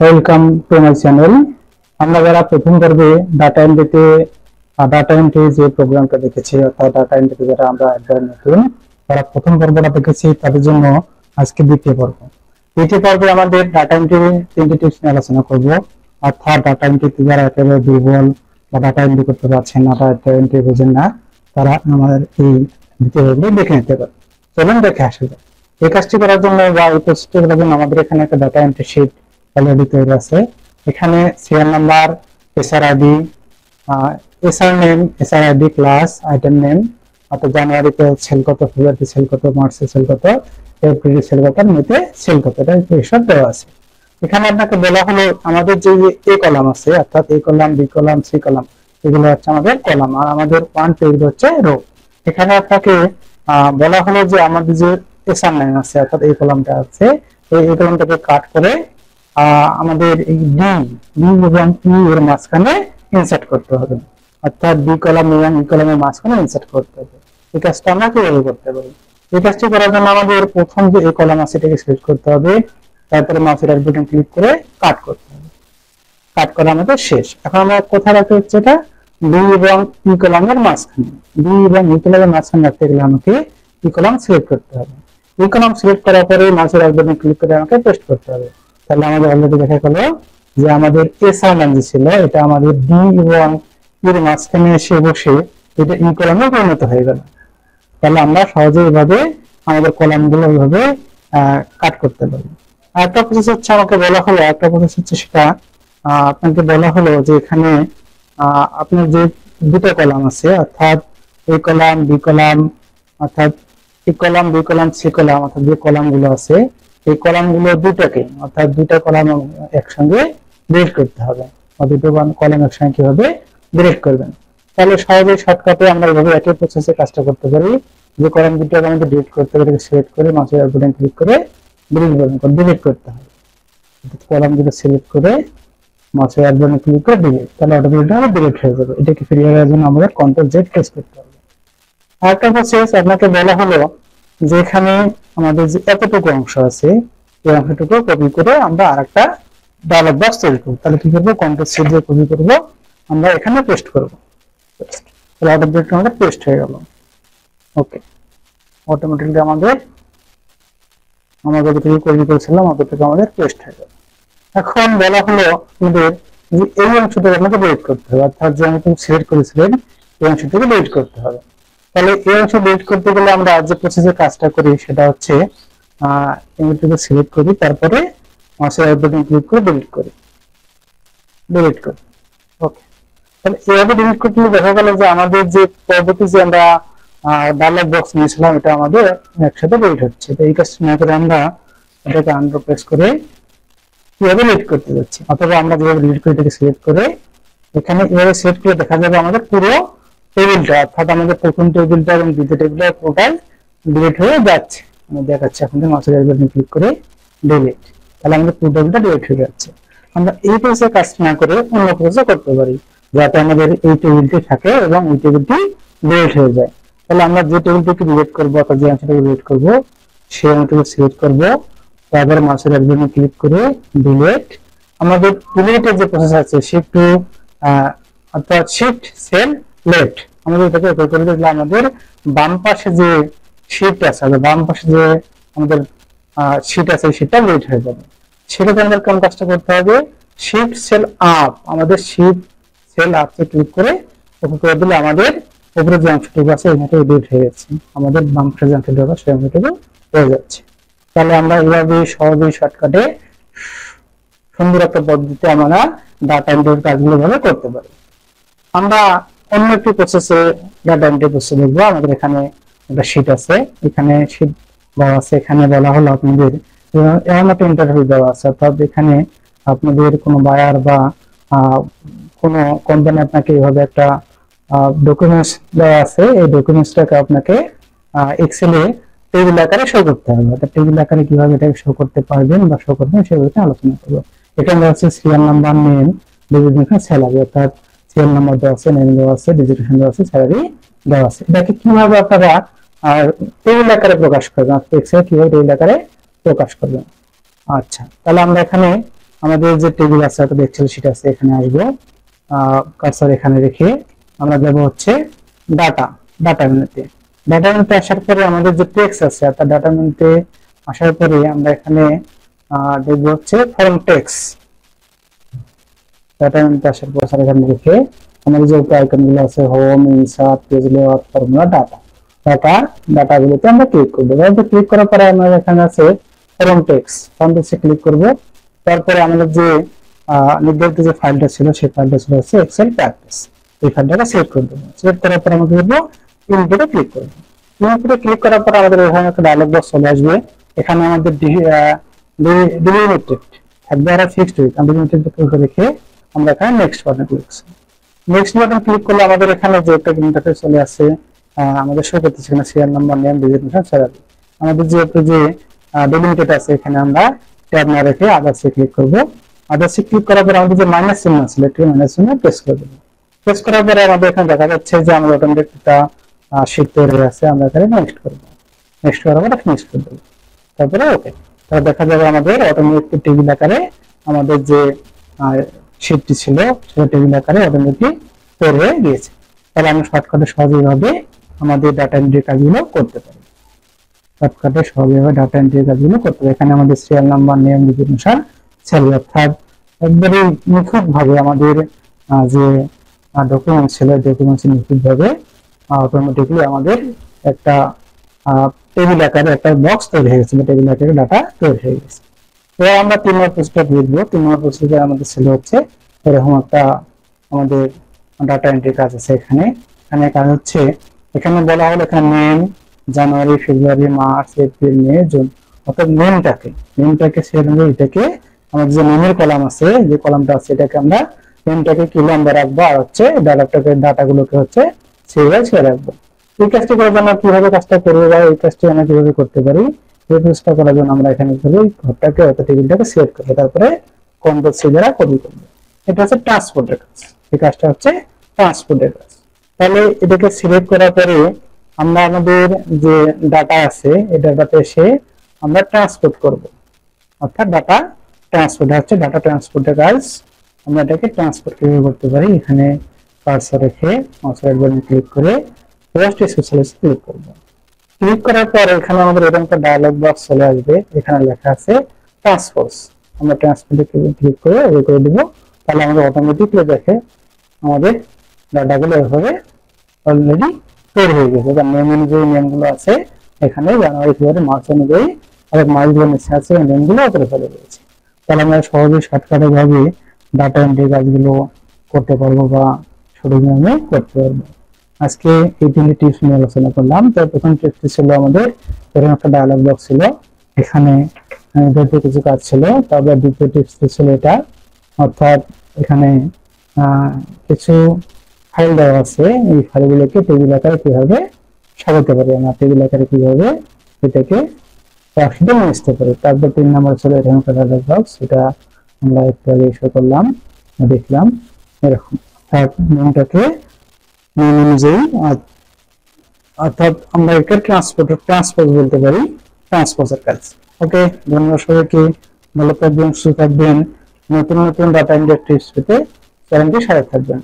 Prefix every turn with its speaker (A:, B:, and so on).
A: Welcome to my channel. আমরা যারা প্রথম পর্বে ডাটা এন্ট্রি যে প্রোগ্রামটা দেখেছি, অর্থাৎ ডাটা এন্ট্রি যারা আমরা একবার নতুন, যারা প্রথম পর্বটা দেখেছি তাদের জন্য আজকে দ্বিতীয় পর্বে আমাদের ডাটা এন্ট্রি তিনটি টিপস নিয়ে আলোচনা করব। অর্থাৎ ডাটা এন্ট্রিতে যারা একেবারে দুর্বল বা ডাটা এন্ট্রি করতে পারছেন না, ডাটা এন্ট্রি বোঝেন না, তারা আমাদের এই দ্বিতীয় পর্বে দেখে নিতে পারে। চলুন দেখে আসা যাক। এই কাজটি করার জন্য বা এই প্রসেসটি করার জন্য আমাদের এখানে একটা ডাটা এন্ট্রি শিট অলরেডি তৈরি আছে। এখানে serial number, SRID, SRID class, item name, অর্থাৎ জানুয়ারিতে সেল কত, ফেব্রুয়ারিতে সেল কত, মার্চে সেল কত, এপ্রিলে সেল কত, মেতে সেল কত, এটা এইসব দেওয়া আছে। এখানে আপনাকে বলা হলো আমাদের যে এ কলাম আছে, অর্থাৎ A column, B column, C column, এগুলো হচ্ছে আমাদের কলাম, আর আমাদের ওয়ান পেজ হচ্ছে রো। এখানে আপনাকে বলা হলো যে আমাদের যে এসআর নাম আছে, অর্থাৎ এই কলামটা আছে, এই কলামটাকে কাট করে আমাদের এই ডি এবং ই এর মাঝখানে ইনসার্ট করতে হবে। অর্থাৎ বি কলাম এবং ই কলামের মাঝখানে ইনসার্ট করতে হবে। এই কাজটা আমরা কিভাবে করতে পারি? এই কাজটি করার জন্য আমাদের প্রথম যে এই কলাম আছে এটাকে সিলেক্ট করতে হবে, তারপরে মাউসের রাইট বাটন ক্লিক করে কাট করতে হবে। কাট করা আমাদের শেষ। এখন আমরা কোথায় রাখতে হচ্ছে, এটা বি এবং ই কলামের মাঝখানে। বি এবং ই কলামের মাঝখানে রাখতে গেলে আমাকে ই কলাম সিলেক্ট করতে হবে। ই কলাম সিলেক্ট করার পরে মাউসের রাইট বাটন ক্লিক করে আমাকে পেস্ট করতে হবে। তাহলে আমাদের অলরেডি দেখা গেল যে আমাদের এসআর নাম যে ছিল এটা আমাদের ডি এবং এর মাঝখানে এসে বসে এটা ই কলামে পরিণত হয়ে গেল। তাহলে আমরা সহজে এইভাবে আমাদের কলামগুলো এইভাবে কাট করতে পারি। আরেকটা প্রসেস হচ্ছে আমাকে বলা হলো, একটা প্রসেস হচ্ছে সেটা আপনাকে বলা হলো যে এখানে আপনার যে দুটো কলাম আছে, অর্থাৎ এ কলাম, বি কলাম, অর্থাৎ A column, B column, C column, অর্থাৎ যে কলামগুলো আছে এই কলামগুলো দুটাকে, অর্থাৎ দুটা কলাম একসঙ্গে ডিলিট করতে হবে, বা দুটো কলাম একসঙ্গে কিভাবে ডিলিট করবেন। তাহলে সহজে শর্টকাটে আমরা এইভাবে একই প্রসেসে কাজটা করতে পারি। যে কলাম দুটোকে আমাদের ডিলিট করতে হবে, সিলেক্ট করে মাউসের বাটন ক্লিক করে ডিলিট করতে হবে। কলাম দুটো সিলেক্ট করে মাউসের বাটন ক্লিক করে ডিলিট, তাহলে অটোমেটিক্যালি ডিলিট হয়ে যাবে। এটাকে ফিরিয়ে আনার জন্য আমাদের কন্ট্রোল জেড প্রেস করতে হবে। আরেকটা প্রসেস আপনাকে বলা হলো যে এখানে আমাদের যে এতটুকু অংশ আছে এই অংশটুকু কপি করে আমরা আরেকটা ডায়লগ বক্স তৈরি করব। তাহলে কি করবো, কন্ট্রোল সি দিয়ে কপি করব, আমরা এখানে পেস্ট করব। তাহলে অটোমেটিক্যালি আমাদের পেস্ট হয়ে গেল। ওকে, অটোমেটিক্যালি আমাদের যতটুকু কপি করেছিলাম অতটুকু আমাদের পেস্ট হয়ে গেল। এখন বলা হলো আমাদের যে এই অংশটাকে আপনাকে ডিলিট করতে হবে, অর্থাৎ যে অংশটুকু সিলেক্ট করেছিলেন এই অংশটুকু ডিলিট করতে হবে। তাহলে এই অংশ ডিলিট করতে গেলে আমরা যে প্রসেসে কাজটা করি সেটা হচ্ছে ইমেজটাকে সিলেক্ট করি, তারপরে মাউসের রাইট বাটন ক্লিক করে ডিলিট করি। ওকে, তাহলে এইভাবে ডিলিট করতে দেখা গেল যে আমাদের যে পরবর্তী যে আমরা ডায়লগ বক্স নিয়েছিলাম এটা আমাদের একসাথে ডিলিট হচ্ছে। তো এই কাজটা না করে আমরা এটাকে আনডু প্রেস করে কিভাবে ডিলিট করতে যাচ্ছি, অথবা আমরা যেভাবে ডিলিট করি এটাকে সিলেক্ট করে এখানে এভাবে সিলেক্ট করে দেখা যাবে আমাদের পুরো টেবিলটা, অর্থাৎ আমাদের প্রথম টেবিলটা এবং দ্বিতীয় টেবিলটা টোটাল ডিলিট হয়ে যাচ্ছে। আমি দেখাচ্ছি আপনাদের মাউসের রাইট বাটন ক্লিক করে ডিলিট, তাহলে আমাদের পুরো টেবিলটা ডিলিট হয়ে যাচ্ছে। আমরা এই প্রসেসে কাজ না করে অন্য প্রসেসে করতে পারি, যাতে আমাদের এই টেবিলটি থাকে এবং এই টেবিলটি ডিলিট হয়ে যায়। তাহলে আমরা যে টেবিলটিকে ডিলিট করবো, অর্থাৎ যে অংশটাকে ডিলিট করবো সেই অংশটাকে সিলেক্ট করবো, তারপরে মাউসের রাইট বাটন ক্লিক করে ডিলিট। আমাদের ডিলিটের যে প্রসেস আছে শিফট অর্থাৎ শিফট সেল লেফট, আমাদের এটাকে ওকে করে দিলে আমাদের বাম পাশে যে শিট আছে, বাম পাশে যে আমাদের শিট আছে সেটা ডিলিট হয়ে যাবে। সেটাতে আমাদের কোন কাজটা করতে হবে, শিফট সেল আপ, আমাদের শিফট সেল আপে ক্লিক করে ওকে করে দিলে আমাদের উপরে যে অংশটুকু আছে এটাকে ডিলিট হয়ে যাচ্ছে, আমাদের বাম পাশে যে অংশটুকু আছে সেই অংশটুকু হয়ে যাচ্ছে। তাহলে আমরা এইভাবে সহজেই শর্টকাটে সুন্দর একটা পদ্ধতিতে আমরা ডাটা এন্ট্রির কাজগুলো ভাবে করতে পারি। আমরা অন্য একটি প্রসেসে ডাটা এন্ট্রি প্রসেস দেখবো। আমাদের এখানে একটা শীট আছে, এখানে শীট দেওয়া আছে, এখানে বলা হলো আপনাদের এমন একটা ইন্টারভিউ দেওয়া আছে, অর্থাৎ এখানে আপনাদের কোনো বায়ার বা কোনো কোম্পানি আপনাকে এইভাবে একটা ডকুমেন্টস দেওয়া আছে, এই ডকুমেন্টসটাকে আপনাকে এক্সেলে টেবিল আকারে শো করতে হবে। অর্থাৎ টেবিল আকারে কিভাবে এটাকে শো করতে পারবেন বা শো করবেন সেগুলোতে আলোচনা করবো। এখানে হচ্ছে serial number, name, designation, salary, অর্থাৎ সিরিয়াল নাম্বার দেওয়া আছে, নেম দেওয়া আছে, ডেজিগনেশন দেওয়া আছে, স্যালারি দেওয়া আছে। এটাকে কিভাবে আপনারা টেবিল আকারে প্রকাশ করবেন, এক্সেল কিভাবে টেবিল আকারে প্রকাশ করবেন। আচ্ছা, তাহলে আমরা এখানে আমাদের যে টেবিল আছে অথবা এক্সেল শিট আছে এখানে আসবো, কার্সর এখানে রেখে আমরা যাব হচ্ছে ডাটা, ডাটা মেনুতে। ডাটা মেনুতে আসার পরে আমাদের যে টেক্সট আছে অর্থাৎ ডাটা মেনুতে আসার পরে আমরা এখানে দেখবো হচ্ছে ফর্ম টেক্সট। ডাটা মেনুতে আসার পর এখানে রেখে আমাদের যে আইকন গুলো আছে home, insert, page layout, formula, data, ডাটাগুলোতে আমরা ক্লিক করবো। ক্লিক করার পরে আমরা এখানে আছে ফর্ম টেক্সট, ফর্ম টেক্সটে ক্লিক করব। তারপরে আমাদের যে নির্ধারিত যে ফাইলটা ছিল সেই ফাইলটা ছিল হচ্ছে এক্সেল প্র্যাকটিস, এই ফাইলটাকে সেভ করে দেবো। সেভ করার পর আমরা করবো ইনপুটে ক্লিক করব। ইনপুটে ক্লিক করার পর আমাদের এখানে একটা ডায়লগ বক্স চলে আসবে। এখানে আমাদের ডিলিমিটেড থাকবে আর ফিক্সড উইথ, আমরা ডিলিমিটেড রেখে আমরা এখানে নেক্সট বাটনে ক্লিক করব। নেক্সট বাটন ক্লিক করলে আমাদের এখানে যে একটা ইন্টারফেস চলে আসে, আমাদের শো করতেছে এখানে serial number, name, designation, salary. আমাদের যে ডেলিমিটেড আছে এখানে আমরা ট্যাব না রেখে আদার্সে ক্লিক করব। আদার্সে ক্লিক করার পর আমাদের যে মাইনাস চিহ্ন আছে লেটার মাইনাস চিহ্ন প্রেস করে দেব। প্রেস করার পরে আমাদের এখানে দেখা যাচ্ছে যে আমাদের অটোমেটিক একটা শীট তৈরি আছে, আমরা এখানে নেক্সট করব। নেক্সট করার পরে ফিনিশ করে দেব, তারপরে ওকে। তাহলে দেখা যাবে আমাদের অটোমেটিক টেবিল আকারে আমাদের যে শীটটি ছিল সেটা টেবিল আকারে অটোমেটিক তৈরি হয়ে গিয়েছে। তাহলে আমরা শর্টকাটে সহজভাবে আমাদের ডাটা এন্ট্রি কাজগুলো করতে পারি। শর্টকাটে সহজভাবে ডাটা এন্ট্রি কাজগুলো করতে পারি। এখানে আমাদের serial number, name, designation, salary অর্থাৎ একবারে নিখুঁত ভাবে আমাদের যে ডকুমেন্ট ছিল ডকুমেন্টস নিখুঁত ভাবে অটোমেটিকলি আমাদের একটা টেবিল আকারে একটা বক্স তৈরি হয়ে গেছে, টেবিল আকারে ডাটা তৈরি হয়ে গেছে। এবার আমরা 3 নম্বর প্রসেসটা দেখবো। 3 নম্বর প্রসেসে আমাদের ছিল হচ্ছে এরকম একটা আমাদের ডাটা এন্ট্রি কাজ আছে। এখানে কাজ হচ্ছে, এখানে বলা হলো এখানে নেম, জানুয়ারি, ফেব্রুয়ারি, মার্চ, এপ্রিল, মে, জুন, অর্থাৎ নেমটাকে সেভাবে এটাকে আমাদের যে নেমের কলাম আছে, যে কলামটা আছে এটাকে আমরা নেমটাকে কি লম্বা রাখবো আর হচ্ছে ডাটাগুলোকে হচ্ছে সেইভাবে ছেড়ে রাখবো। এই কাজটি করার জন্য কিভাবে কাজটা করবো বা এই কাজটি আমরা কিভাবে করতে পারি, এই প্রসেসটা করার জন্য আমরা এখানে ঘরটাকে অর্থাৎ টেবিলটাকে সিলেক্ট করবো, তারপরে কন্ট্রোল সি দ্বারা কপি করবো। এটা হচ্ছে ট্রান্সপোর্টের কাজ, এই কাজটা হচ্ছে ট্রান্সপোর্টের কাজ। তাহলে এটাকে সিলেক্ট করার পরে আমরা আমাদের যে ডাটা আছে এই ডাটাতে এসে আমরা ট্রান্সপোর্ট করব, অর্থাৎ ডাটা ট্রান্সপোর্ট হচ্ছে ডাটা ট্রান্সপোর্টের কাজ। আমরা এটাকে ট্রান্সপোর্ট কিভাবে করতে পারি, এখানে কার্সর রেখে মাউসের বাটন ক্লিক করে পোস্ট স্পেশালিস্ট ক্লিক করব। ক্লিক করার পর এখানে আমাদের এরকম একটা ডায়লগ বক্স চলে আসবে, এখানে লেখা আছে ট্রান্সপোর্ট। আমরা ট্রান্সপোর্টে ক্লিক করে ওকে করে দেব। তাহলে আমাদের অটোমেটিকলি দেখে আমাদের ডাটাগুলো এভাবে অলরেডি তৈরি হয়ে গেছে। তার নেম অনুযায়ী নেমগুলো আছে এখানে, জানুয়ারি, ফেব্রুয়ারি, মার্চ অনুযায়ী অনেক মাসগুলো নিচে আছে, নেমগুলো করে ফেলে দিয়েছে। তাহলে আমরা সহজে শর্টকাটে ভাবে ডাটা এন্ট্রি কাজগুলো করতে পারবো বা সঠিক নিয়মে করতে পারবো। আজকে এই 3টি টিপস নিয়ে আলোচনা করলাম। তো প্রথম টিপসটি ছিল আমাদের এরকম একটা ডায়লগ বক্স ছিল, এখানে কিছু কাজ ছিল। তারপর দ্বিতীয় টিপসটি ছিল এটা, অর্থাৎ এখানে কিছু ফাইল দেওয়া আছে, এই ফাইলগুলোকে টেবিল আকারে কিভাবে সাজাতে পারি, আমরা টেবিল আকারে কিভাবে এটাকে একসাথে নিয়ে আসতে পারি। তারপর 3 নম্বর ছিল এরকম একটা ডায়লগ বক্স, এটা আমরা একটু আগে শো করলাম, দেখলাম এরকম নেমটাকে নেম অনুযায়ী, অর্থাৎ আমরা একে ট্রান্সপোজ বলতে পারি, ট্রান্সপোজের কাজ। ওকে, ধন্যবাদ সবাইকে, ভালো থাকবেন, সুস্থ থাকবেন। নতুন নতুন ডাটা এন্ট্রি টিপস পেতে চ্যানেলটি সাথে থাকবেন।